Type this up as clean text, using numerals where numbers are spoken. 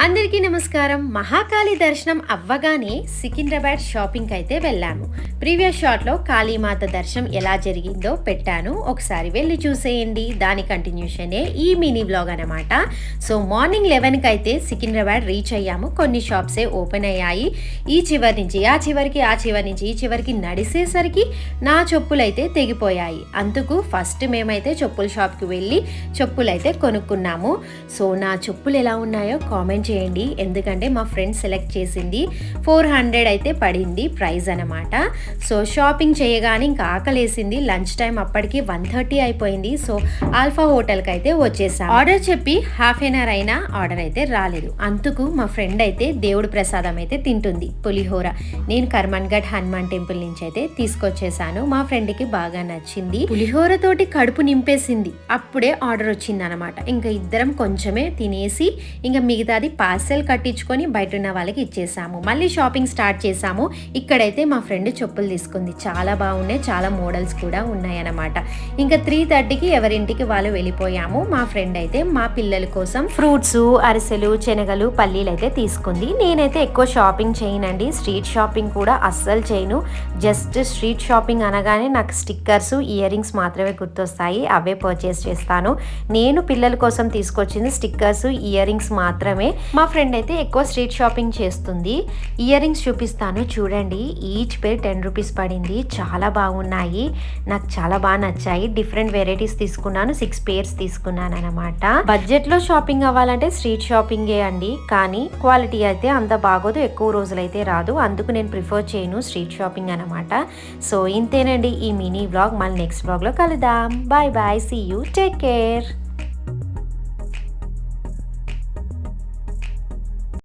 అందరికీ నమస్కారం. మహాకాళి దర్శనం అవ్వగానే సికింద్రాబాద్ షాపింగ్కి అయితే వెళ్ళాము. ప్రీవియస్ షాట్లో కాళీమాత దర్శనం ఎలా జరిగిందో పెట్టాను, ఒకసారి వెళ్ళి చూసేయండి. దాని కంటిన్యూషనే ఈ మినీ బ్లాగ్ అనమాట. సో మార్నింగ్ 11కి అయితే సికింద్రాబాద్ రీచ్ అయ్యాము. కొన్ని షాప్సే ఓపెన్ అయ్యాయి. ఈ చివరి నుంచి ఆ చివరికి, ఆ చివరి నుంచి ఈ చివరికి నడిసేసరికి నా చెప్పులు అయితే తెగిపోయాయి. అందుకు ఫస్ట్ మేమైతే చెప్పుల షాప్కి వెళ్ళి చెప్పులు అయితే కొనుక్కున్నాము. సో నా చెప్పులు ఎలా ఉన్నాయో కామెంట్ చేయండి. ఎందుకంటే మా ఫ్రెండ్ సెలెక్ట్ చేసింది 400 అయితే పడింది ప్రైస్ అనమాట. సో షాపింగ్ చేయగానే ఇంకా ఆకలేసింది. లంచ్ టైం అప్పటికి 1:30 అయిపోయింది. సో ఆల్ఫా హోటల్కి అయితే వచ్చేసాం. ఆర్డర్ చెప్పి హాఫ్ ఎన్ అవర్ అయినా ఆర్డర్ అయితే రాలేదు. అందుకు మా ఫ్రెండ్ అయితే దేవుడి ప్రసాదం అయితే తింటుంది, పులిహోర. నేను కర్మన్ఘట్ హనుమాన్ టెంపుల్ నుంచి అయితే తీసుకొచ్చేసాను. మా ఫ్రెండ్కి బాగా నచ్చింది. పులిహోర తోటి కడుపు నింపేసింది. అప్పుడే ఆర్డర్ వచ్చింది అనమాట. ఇంకా ఇద్దరం కొంచెమే తినేసి ఇంకా మిగతాది పార్సెల్ కట్టించుకొని బయట ఉన్న వాళ్ళకి ఇచ్చేసాము. మళ్ళీ షాపింగ్ స్టార్ట్ చేసాము. ఇక్కడైతే మా ఫ్రెండ్ చెప్పులు తీసుకుంది. చాలా బాగున్నాయి, చాలా మోడల్స్ కూడా ఉన్నాయన్నమాట. ఇంకా 3:30కి ఎవరింటికి వాళ్ళు వెళ్ళిపోయాము. మా ఫ్రెండ్ అయితే మా పిల్లల కోసం ఫ్రూట్స్, అరిసెలు, శనగలు, పల్లీలు అయితే తీసుకుంది. నేనైతే ఎక్కువ షాపింగ్ చేయనండి. స్ట్రీట్ షాపింగ్ కూడా అస్సలు చేయను. జస్ట్ స్ట్రీట్ షాపింగ్ అనగానే నాకు స్టిక్కర్స్, ఇయర్ రింగ్స్ మాత్రమే గుర్తొస్తాయి. అవే పర్చేస్ చేస్తాను. నేను పిల్లల కోసం తీసుకొచ్చింది స్టిక్కర్స్, ఇయర్ రింగ్స్ మాత్రమే. మా ఫ్రెండ్ అయితే ఎక్కువ స్ట్రీట్ షాపింగ్ చేస్తుంది. ఇయర్ రింగ్స్ చూపిస్తాను చూడండి. ఈచ్ పేర్ 10 రూపీస్ పడింది. చాలా బాగున్నాయి, నాకు చాలా బాగా నచ్చాయి. డిఫరెంట్ వెరైటీస్ తీసుకున్నాను. 6 పేర్స్ తీసుకున్నాను అనమాట. బడ్జెట్ లో షాపింగ్ అవ్వాలంటే స్ట్రీట్ షాపింగే అండి. కానీ క్వాలిటీ అయితే అంత బాగోదు, ఎక్కువ రోజులైతే రాదు. అందుకు నేను ప్రిఫర్ చేయను స్ట్రీట్ షాపింగ్ అనమాట. సో ఇంతేనండి ఈ మినీ వ్లాగ్. మళ్ళీ నెక్స్ట్ వ్లాగ్ లో కలుద్దాం. Bye bye, see you, take care.